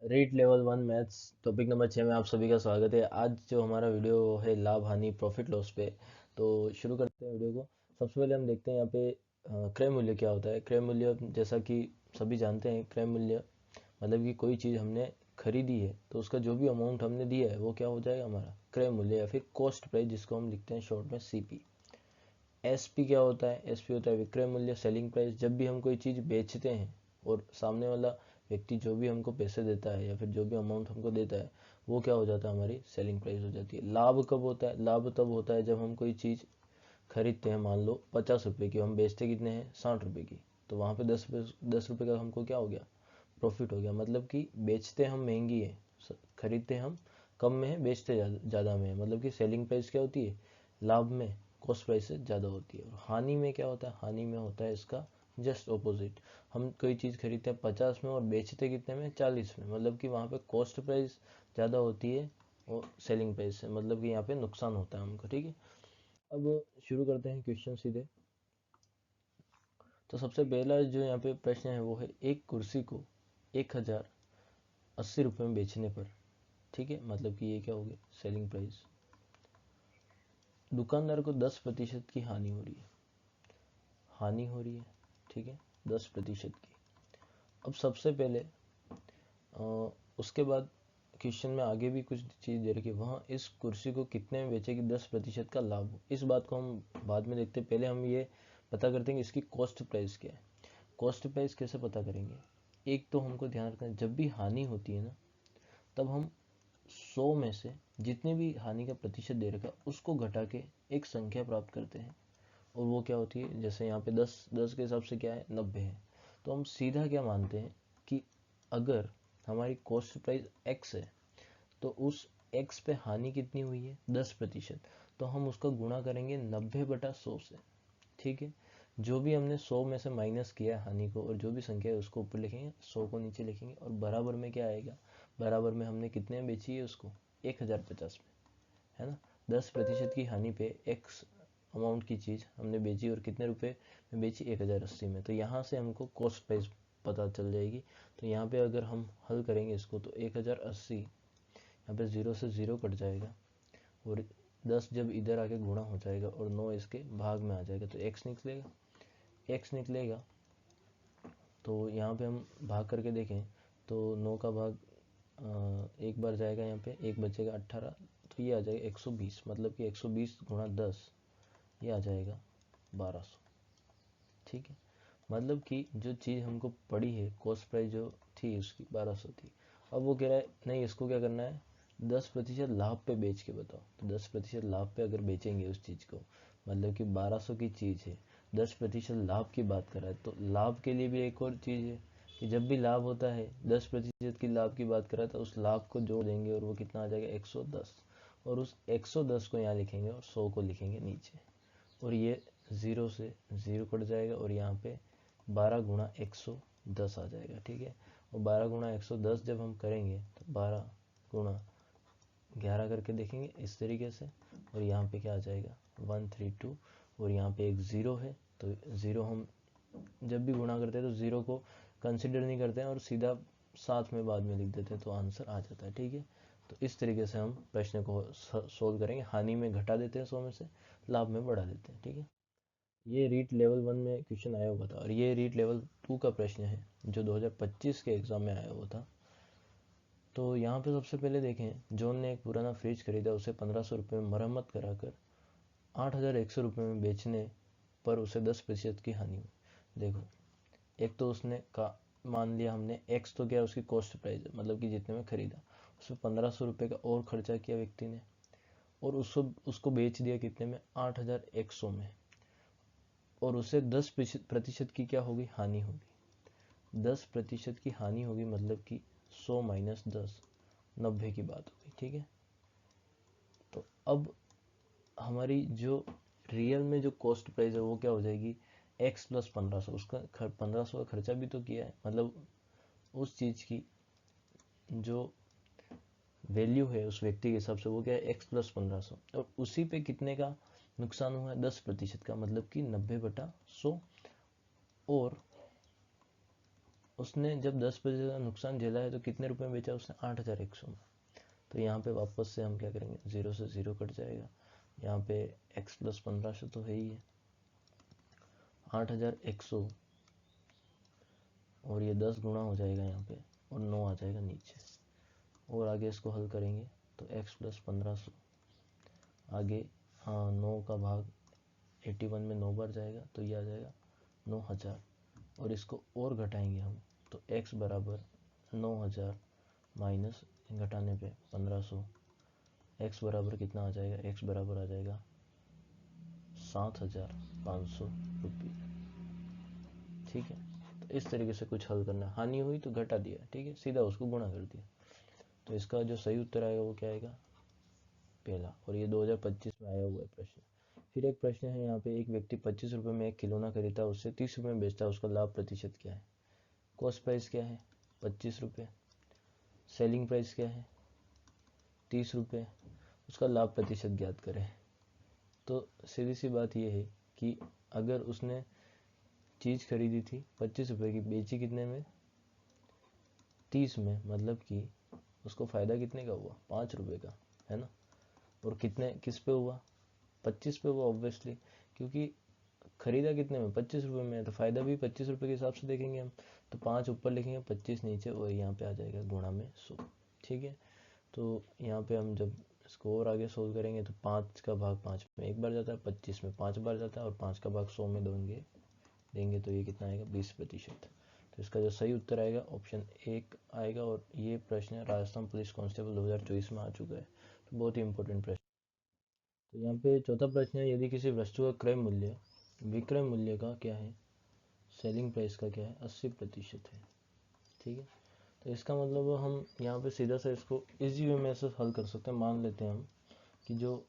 Rate level 1 maths topic number 6 में आप सभी का स्वागत है। आज जो हमारा वीडियो है लाभ हानि प्रॉफिट लॉस पे, तो शुरू करते हैं वीडियो को। सबसे पहले हम देखते हैं यहाँ पे क्रय मूल्य क्या होता है। क्रय मूल्य जैसा कि सभी जानते हैं, क्रय मूल्य मतलब कि कोई चीज़ हमने खरीदी है तो उसका जो भी अमाउंट हमने दिया है वो क्या हो जाएगा, हमारा क्रय मूल्य या फिर कॉस्ट प्राइस, जिसको हम लिखते हैं शॉर्ट में CP। SP क्या होता है? SP होता है विक्रय मूल्य, सेलिंग प्राइस। जब भी हम कोई चीज़ बेचते हैं और सामने वाला व्यक्ति जो भी हमको पैसे देता है या फिर जो भी अमाउंट हमको देता है वो क्या हो जाता है, हमारी सेलिंग प्राइस हो जाती है। लाभ कब होता है? लाभ तब होता है जब हम कोई चीज़ खरीदते हैं, मान लो 50 रुपये की, हम बेचते कितने हैं, 60 रुपये की, तो वहाँ पे 10 रुपये का हमको क्या हो गया, प्रॉफिट हो गया। मतलब कि बेचते हम महंगी है, खरीदते हम कम में है, बेचते ज़्यादा में है। मतलब कि सेलिंग प्राइस क्या होती है लाभ में, कॉस्ट प्राइस से ज़्यादा होती है। और हानि में क्या होता है? हानि में होता है इसका जस्ट ऑपोजिट। हम कोई चीज़ खरीदते हैं 50 में और बेचते कितने में, 40 में। मतलब कि वहाँ पे कॉस्ट प्राइस ज़्यादा होती है और सेलिंग प्राइस से, मतलब कि यहाँ पे नुकसान होता है हमको। ठीक है, अब शुरू करते हैं क्वेश्चन सीधे। तो सबसे पहला जो यहाँ पे प्रश्न है वो है, एक कुर्सी को 1080 रुपये में बेचने पर, ठीक है, मतलब कि ये क्या होगी, सेलिंग प्राइस, दुकानदार को 10% की हानि हो रही है, हानि हो रही है, ठीक है, 10% की। अब सबसे पहले उसके बाद क्वेश्चन में आगे भी कुछ चीज़ दे रखी है, वहाँ इस कुर्सी को कितने में बेचेगी 10% का लाभ हो। इस बात को हम बाद में देखते हैं, पहले हम ये पता करते हैं कि इसकी कॉस्ट प्राइस क्या है। कॉस्ट प्राइस कैसे पता करेंगे? एक तो हमको ध्यान रखना है, जब भी हानि होती है ना, तब हम 100 में से जितने भी हानि का प्रतिशत दे रखा है उसको घटा के एक संख्या प्राप्त करते हैं। और वो क्या होती है, जैसे यहाँ पे 10 के हिसाब से क्या है, 90 है। तो हम सीधा क्या मानते हैं कि अगर हमारी कॉस्ट प्राइस x है तो उस x पे हानि कितनी हुई है, 10%, तो हम उसका गुणा करेंगे 90/100 से। ठीक है, जो भी हमने 100 में से माइनस किया है हानि को, और जो भी संख्या है उसको ऊपर लिखेंगे, 100 को नीचे लिखेंगे, और बराबर में क्या आएगा, बराबर में हमने कितने में बेची है उसको, 1050 में, है ना। 10% की हानि पे एक्स अमाउंट की चीज़ हमने बेची और कितने रुपए में बेची, 1080 में। तो यहाँ से हमको कॉस्ट प्राइस पता चल जाएगी। तो यहाँ पे अगर हम हल करेंगे इसको तो 1080, यहाँ पे 0 से 0 कट जाएगा, और 10 जब इधर आके गुणा हो जाएगा और 9 इसके भाग में आ जाएगा तो x निकलेगा, x निकलेगा। तो यहाँ पे हम भाग करके देखें तो 9 का भाग एक बार जाएगा, यहाँ पे एक बचेगा 18, तो ये आ जाएगा 120। मतलब कि 120 गुणा 10, ये आ जाएगा 1200। ठीक है, मतलब कि जो चीज़ हमको पड़ी है, कॉस्ट प्राइस जो थी उसकी 1200 थी। अब वो कह रहा है नहीं, इसको क्या करना है, 10% लाभ पे बेच के बताओ। तो 10% लाभ पे अगर बेचेंगे उस चीज़ को, मतलब कि 1200 की चीज़ है, 10% लाभ की बात कर रहा है, तो लाभ के लिए भी एक और चीज़ है कि जब भी लाभ होता है 10% की लाभ की बात कर रहा है, तो उस लाभ को जोड़ देंगे और वो कितना आ जाएगा, 110। और उस 110 को यहाँ लिखेंगे और 100 को लिखेंगे नीचे, और ये 0 से 0 कट जाएगा, और यहाँ पे 12 गुणा 110 आ जाएगा। ठीक है, और 12 गुणा 110 जब हम करेंगे तो 12 गुणा 11 करके देखेंगे इस तरीके से, और यहाँ पे क्या आ जाएगा, 132। और यहाँ पे एक 0 है, तो 0 हम जब भी गुणा करते हैं तो 0 को कंसिडर नहीं करते हैं और सीधा साथ में बाद में लिख देते हैं, तो आंसर आ जाता है। ठीक है, तो इस तरीके से हम प्रश्न को सोल्व करेंगे। हानि में घटा देते हैं 100 में से, लाभ में बढ़ा देते हैं। ठीक है, ये रीट लेवल 1 में क्वेश्चन आया हुआ था, और ये रीट लेवल 2 का प्रश्न है जो 2025 के एग्जाम में आया हुआ था। तो यहाँ पे सबसे पहले देखें, जॉन ने एक पुराना फ्रिज खरीदा, उसे 1500 रुपये में मरम्मत कराकर 8100 रुपये में बेचने पर उसे 10% की हानि हुई। देखो, एक तो उसने का मान लिया हमने, एक्स तो क्या उसकी कॉस्ट प्राइस है, मतलब कि जितने में खरीदा, उसमें 1500 रुपये का और खर्चा किया व्यक्ति ने, और उसको उसको बेच दिया कितने में, 8100 में, और उसे 10% की क्या होगी, हानि होगी। 10% की हानि होगी, मतलब कि 100 माइनस 10, 90 की बात होगी। ठीक है, तो अब हमारी जो रियल में जो कॉस्ट प्राइस है वो क्या हो जाएगी, x प्लस 1500, उसका 1500 का खर्चा भी तो किया है, मतलब उस चीज़ की जो वैल्यू है उस व्यक्ति के हिसाब से वो क्या है, x प्लस 1500, और उसी पे कितने का नुकसान हुआ है, 10% का, मतलब कि 90/100। और उसने जब 10% का नुकसान झेला है तो कितने रुपए में बेचा उसने? 8100 में। तो यहाँ पे वापस से हम क्या करेंगे, 0 से 0 कट जाएगा। यहाँ पे x प्लस 1500 तो है ही है, 8100 और ये 10 गुना हो जाएगा यहाँ पे और 9 आ जाएगा नीचे। और आगे इसको हल करेंगे तो x प्लस 1500 आगे, हाँ 9 का भाग 81 में 9 बार जाएगा तो ये आ जाएगा 9000। और इसको और घटाएंगे हम तो x बराबर 9000 माइनस घटाने पे 1500, x बराबर कितना आ जाएगा? x बराबर आ जाएगा 7500 रुपये। ठीक है, तो इस तरीके से कुछ हल करना है। हानि हुई तो घटा दिया, ठीक है, सीधा उसको गुणा कर दिया। तो इसका जो सही उत्तर आएगा वो क्या आएगा? पहला। और ये 2025 में आया हुआ है प्रश्न। फिर एक प्रश्न है यहाँ पे, एक व्यक्ति 25 रुपये में एक खिलौना खरीदता है, उससे 30 रुपये में बेचता है, उसका लाभ प्रतिशत क्या है? कॉस्ट प्राइस क्या है? 25 रुपये। सेलिंग प्राइस क्या है? 30 रुपये। उसका लाभ प्रतिशत ज्ञात करें। तो सीधी सी बात यह है कि अगर उसने चीज़ खरीदी थी 25 रुपये की, बेची कितने में? 30 में, मतलब कि उसको फ़ायदा कितने का हुआ? 5 रुपये का, है ना। और कितने, किस पे हुआ? 25 पे हुआ ऑब्वियसली, क्योंकि खरीदा कितने में? 25 रुपये में, तो फ़ायदा भी 25 रुपये के हिसाब से देखेंगे हम। तो 5 ऊपर लिखेंगे, 25 नीचे, और यहाँ पे आ जाएगा गुणा में 100। ठीक है, तो यहाँ पे हम जब इसको और आगे सोल्व करेंगे तो 5 का भाग 5 में एक बार जाता है, 25 में 5 बार जाता है, और 5 का भाग 100 में देंगे तो ये कितना आएगा? 20%। तो इसका जो सही उत्तर आएगा ऑप्शन 1 आएगा। और ये प्रश्न राजस्थान पुलिस कांस्टेबल 2024 में आ चुका है, तो बहुत ही इंपॉर्टेंट प्रश्न। तो यहाँ पे चौथा प्रश्न है, यदि किसी वस्तु का क्रय मूल्य विक्रय मूल्य का क्या है, सेलिंग प्राइस का क्या है, 80% है। ठीक है, तो इसका मतलब हम यहाँ पे सीधा सा इसको इजी वे में से हल कर सकते हैं। मान लेते हैं हम कि जो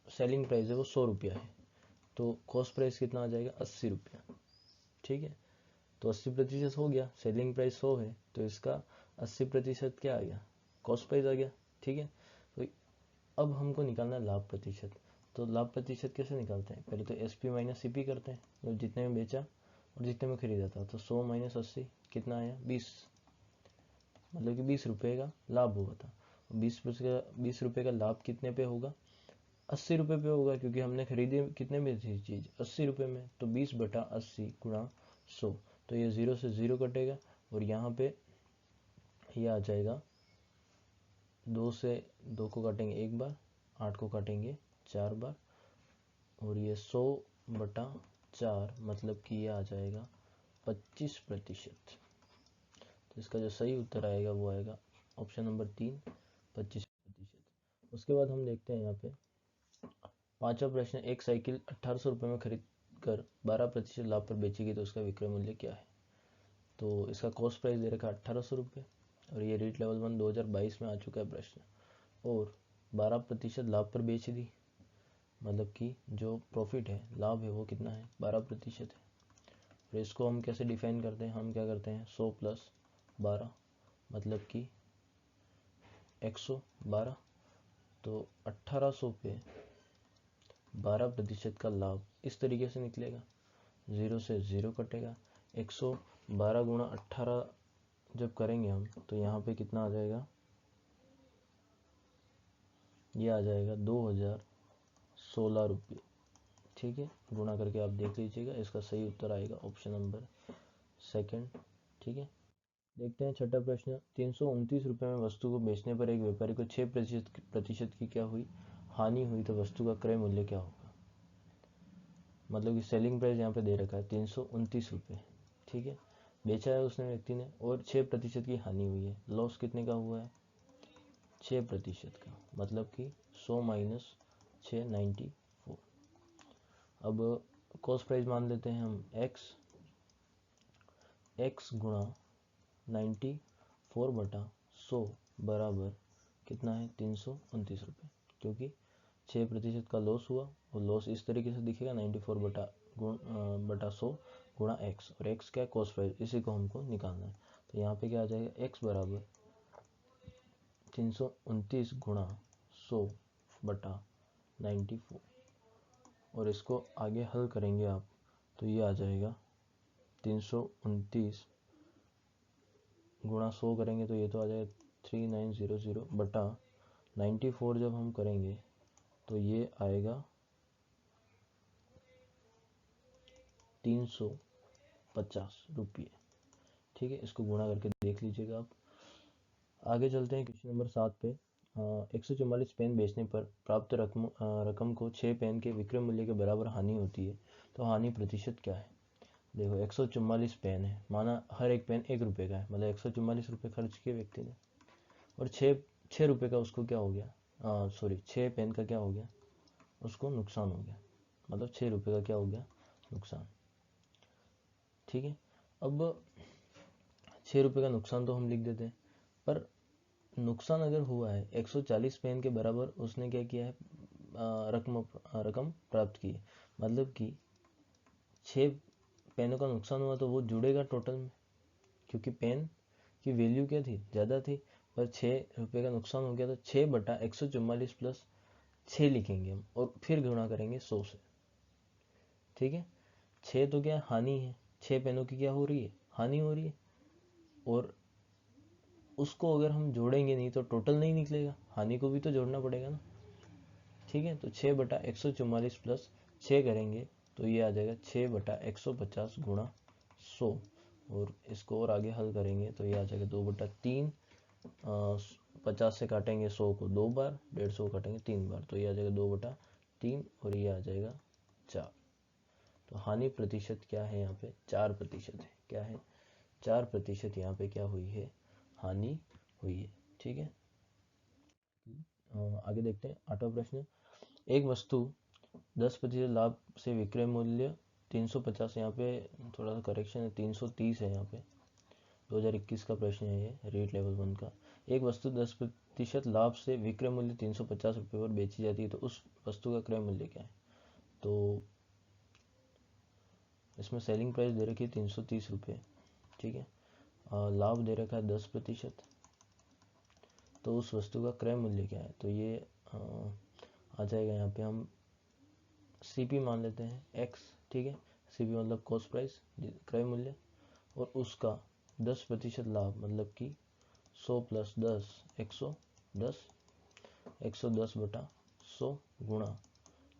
सेलिंग प्राइस है वो 100 रुपया है, तो कॉस्ट प्राइस कितना आ जाएगा? 80 रुपया। ठीक है, तो 80% हो गया, सेलिंग प्राइस 100 है, तो इसका 80% क्या आ गया? कॉस्ट प्राइस आ गया। ठीक है, तो अब हमको निकालना है लाभ प्रतिशत। तो लाभ प्रतिशत कैसे निकालते हैं? पहले तो SP माइनस CP करते हैं, मतलब जितने में बेचा और जितने में खरीदा था। तो 100 माइनस 80 कितना आया? 20, मतलब कि 20 रुपये का लाभ हुआ था। 20 रुपये का लाभ कितने पे होगा? 80 रुपये पे होगा, क्योंकि हमने खरीदी कितने में थी चीज़? 80 रुपये में। तो 20/80 गुणा 100, तो ये 0 से 0 कटेगा, और यहाँ पे ये आ जाएगा 2 से 2 को काटेंगे एक बार, 8 को काटेंगे 4 बार, और ये 100/4, मतलब कि ये आ जाएगा 25%। तो इसका जो सही उत्तर आएगा वो आएगा ऑप्शन नंबर 3, 25%। उसके बाद हम देखते हैं यहाँ पे पांचवा प्रश्न, एक साइकिल 1800 रुपये में खरीद कर 12% लाभ पर बेचेगी तो उसका विक्रय मूल्य क्या है? तो इसका कॉस्ट प्राइस दे रखा है 1800 रुपये, और ये रीट लेवल 1 2022 में आ चुका है प्रश्न। और 12% लाभ पर बेच दी, मतलब कि जो प्रॉफिट है, लाभ है, वो कितना है? 12% है। और इसको हम कैसे डिफाइन करते हैं? हम क्या करते हैं? 100 + 12, मतलब कि 112। तो 1800 पे 12% का लाभ इस तरीके से निकलेगा, 0 से 0 कटेगा, 112 गुणा 18 जब करेंगे हम तो यहाँ पे कितना आ जाएगा? ये आ जाएगा 2016 रुपये। ठीक है, गुणा करके आप देख लीजिएगा, इसका सही उत्तर आएगा ऑप्शन नंबर 2। ठीक है, देखते हैं छठा प्रश्न, 329 रुपये में वस्तु को बेचने पर एक व्यापारी को 6% की क्या हुई? हानि हुई। तो वस्तु का क्रय मूल्य क्या होगा? मतलब कि सेलिंग प्राइस यहाँ पे दे रखा है 329 रुपये। ठीक है, बेचा है उसने व्यक्ति ने, और 6% की हानि हुई है। लॉस कितने का हुआ है? 6% का, मतलब कि 100 माइनस 6, 94। अब कॉस्ट प्राइस मान लेते हैं हम x गुणा 94/100 बराबर कितना है? 329 रुपये, क्योंकि 6% का लॉस हुआ, और लॉस इस तरीके से दिखेगा 94/100 गुणा x, और x क्या है? कॉस्ट प्राइस, इसी को हमको निकालना है। तो यहाँ पे क्या आ जाएगा? x बराबर 329 गुणा 100/94, और इसको आगे हल करेंगे आप तो ये आ जाएगा 329 गुणा 100 करेंगे तो ये तो आ जाएगा 3900 बटा 94 जब हम करेंगे तो ये आएगा 350 रुपये। ठीक है, इसको गुणा करके देख लीजिएगा आप। आगे चलते हैं क्वेश्चन नंबर 7 पे। 144 पेन बेचने पर प्राप्त रकम को 6 पेन के विक्रय मूल्य के बराबर हानि होती है, तो हानि प्रतिशत क्या है। देखो 144 पेन है, माना हर एक पेन 1 रुपये का है, मतलब 144 रुपये खर्च किए व्यक्ति ने, और 6 रुपये का उसको क्या हो गया, सॉरी 6 पेन का क्या हो गया, उसको नुकसान हो गया, मतलब 6 रुपये का क्या हो गया, नुकसान। ठीक है, अब 6 रुपये का नुकसान तो हम लिख देते हैं, पर नुकसान अगर हुआ है 140 पेन के बराबर, उसने क्या किया है, रकम प्राप्त की है, मतलब कि 6 पेनों का नुकसान हुआ तो वो जुड़ेगा टोटल में, क्योंकि पेन की वैल्यू क्या थी, ज़्यादा थी, पर 6 रुपये का नुकसान हो गया तो 6/144 प्लस 6 लिखेंगे हम, और फिर गुणा करेंगे 100 से। ठीक है, 6 तो क्या हानि है, 6 पेनों की क्या हो रही है, हानि हो रही है, और उसको अगर हम जोड़ेंगे नहीं तो टोटल नहीं निकलेगा, हानि को भी तो जोड़ना पड़ेगा ना। ठीक है, तो 6/144 प्लस 6 करेंगे तो ये आ जाएगा 6/150 गुणा 100, और इसको और आगे हल करेंगे तो ये आ जाएगा 2/3। 50 से काटेंगे 100 को 2 बार, 150 काटेंगे 3 बार, तो ये आ जाएगा 2/3, और ये आ जाएगा 4। तो हानि प्रतिशत क्या है यहाँ पे, 4% है। क्या है, 4% यहाँ पे क्या हुई है, हानि हुई है। ठीक है, आगे देखते हैं 8वां प्रश्न। एक वस्तु 10% लाभ से विक्रय मूल्य 350, यहाँ पे थोड़ा सा करेक्शन है, 330 है यहाँ पे, 2021 का प्रश्न है ये, रेट लेवल 1 का। एक वस्तु 10% लाभ से विक्रय मूल्य 350 रुपये पर बेची जाती है, तो उस वस्तु का क्रय मूल्य क्या है। तो इसमें सेलिंग प्राइस दे रखी है 330 रुपये। ठीक है, लाभ दे रखा है 10%, तो उस वस्तु का क्रय मूल्य क्या है, तो ये आ जाएगा यहाँ पे हम CP मान लेते हैं X। ठीक है, CP मतलब कॉस्ट प्राइस, क्रय मूल्य, और उसका 10% लाभ, मतलब कि 100 प्लस 10 110, 110/100 गुणा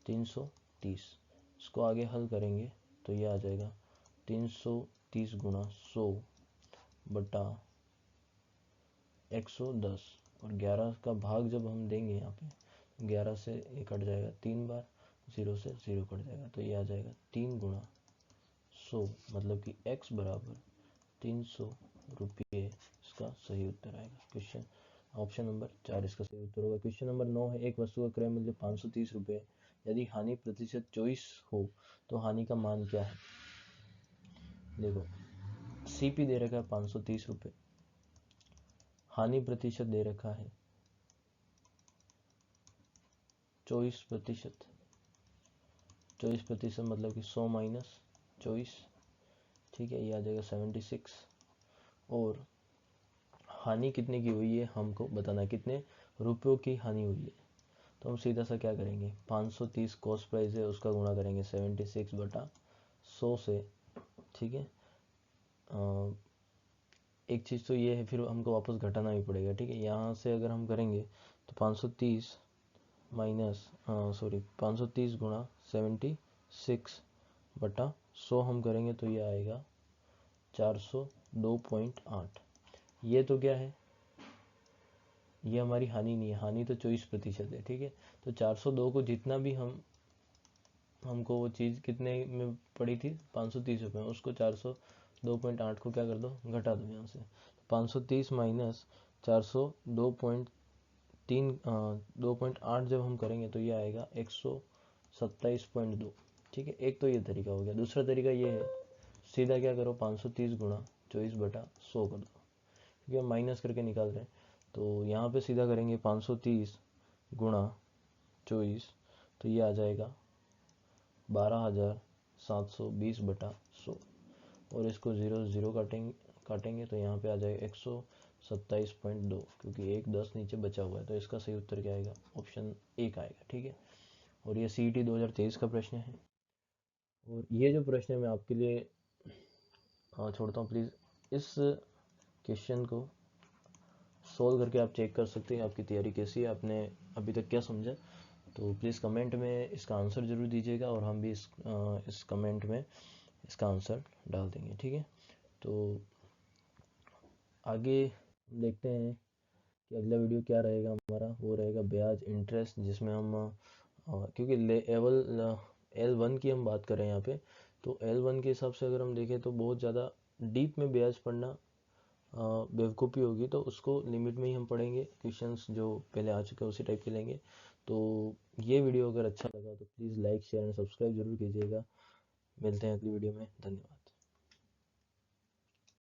330। इसको आगे हल करेंगे तो ये आ जाएगा 330 गुणा 100 बटा 110, और 11 का भाग जब हम देंगे यहाँ पे 11 से ये कट जाएगा 3 बार, 0 से 0 कट जाएगा, तो ये आ जाएगा 3 गुणा 100, मतलब कि x बराबर 300 रुपये इसका सही उत्तर आएगा। क्वेश्चन ऑप्शन नंबर 4 इसका सही उत्तर होगा। क्वेश्चन नंबर 9 है, एक वस्तु का क्रय मूल्य 530 रुपये, यदि हानि प्रतिशत 24 हो तो हानि का मान क्या है। देखो CP दे रखा है 530 रुपये, हानि प्रतिशत दे रखा है 24%। 24% मतलब कि 100 माइनस 24। ठीक है, ये आ जाएगा 76, और हानि कितने की हुई है हमको बताना है, कितने रुपयों की हानि हुई है। तो हम सीधा सा क्या करेंगे, 530 कॉस्ट प्राइस है, उसका गुणा करेंगे 76/100 से। ठीक है, एक चीज़ तो ये है, फिर हमको वापस घटाना भी पड़ेगा। ठीक है, यहाँ से अगर हम करेंगे तो 530 माइनस 530 गुणा 76/100 हम करेंगे तो ये आएगा 402.8। ये तो क्या है, ये हमारी हानि नहीं है, हानि तो 24% है। ठीक है, तो 402 को जितना भी हमको वो चीज़ कितने में पड़ी थी 530 रुपये में, उसको 402.8 को क्या कर दो, घटा दो यहाँ से। 530 माइनस 402.3 2.8 जब हम करेंगे तो ये आएगा 127.2। ठीक है, एक तो ये तरीका हो गया। दूसरा तरीका ये है, सीधा क्या करो 530 गुणा 24/100 कर दो, क्योंकि हम माइनस करके निकाल रहे हैं। तो यहाँ पे सीधा करेंगे 530 गुणा 24, तो ये आ जाएगा 12,720/100, और इसको 0 से 0 काटेंगे तो यहाँ पे आ जाएगा 127.2, क्योंकि एक 10 नीचे बचा हुआ है, तो इसका सही उत्तर क्या आएगा, ऑप्शन 1 आएगा। ठीक है, और ये CET 2023 का प्रश्न है। और ये जो प्रश्न है मैं आपके लिए छोड़ता हूँ, प्लीज़ इस क्वेश्चन को सोल्व करके आप चेक कर सकते हैं आपकी तैयारी कैसी है, आपने अभी तक क्या समझा। तो प्लीज़ कमेंट में इसका आंसर ज़रूर दीजिएगा और हम भी इस कमेंट में इसका आंसर डाल देंगे, ठीक है। तो आगे देखते हैं कि अगला वीडियो क्या रहेगा हमारा। वो रहेगा ब्याज इंटरेस्ट, जिसमें हम क्योंकि लेवल L1 की हम बात करें यहाँ पे, तो L1 के हिसाब से अगर हम देखें तो बहुत ज़्यादा डीप में ब्याज पढ़ना बेवकूफ़ी होगी, तो उसको लिमिट में ही हम पढ़ेंगे। क्वेश्चंस जो पहले आ चुके हैं उसी टाइप के लेंगे। तो ये वीडियो अगर अच्छा लगा तो please like share and subscribe जरूर कीजिएगा। मिलते हैं अगली वीडियो में, धन्यवाद।